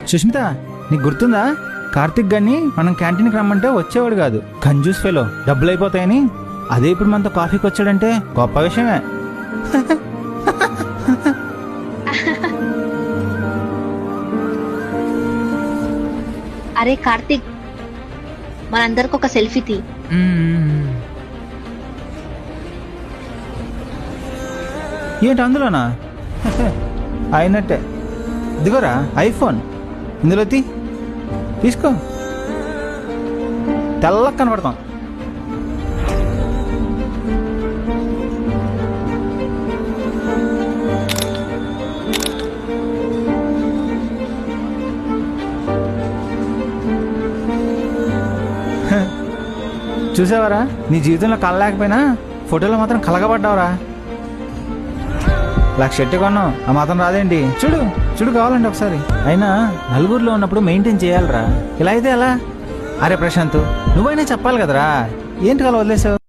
సుష్మిత, నీకు గుర్తుందా? కార్తిక్ గారిని మనం క్యాంటీన్కి రమ్మంటే వచ్చేవాడు కాదు, కంజూస్ ఫెలో, డబ్బులు అయిపోతాయని. అదే ఇప్పుడు మనతో కాఫీకి వచ్చాడంటే గొప్ప విషయమే. అరే కార్తిక్, మనందరికి ఒక సెల్ఫీ తీ. ఏంటి అందులోనా? అయినట్టే. ఇదిగోరా ఐఫోన్, ఇందులో తీసుకో, తెల్ల కనపడతాం. చూసావరా, నీ జీవితంలో కలలేకపోయినా ఫోటోలో మాత్రం కలగబడ్డావురా. లక్ష కొన్నాం, ఆ మాత్రం రాదేంటి? చూడు చూడు, కావాలండి ఒకసారి. అయినా నలుగురిలో ఉన్నప్పుడు మెయింటైన్ చేయాలరా, ఇలా అయితే ఎలా? అరే ప్రశాంత్, నువ్వైనా చెప్పాలి కదరా, ఏంటి అలా వదిలేసావు?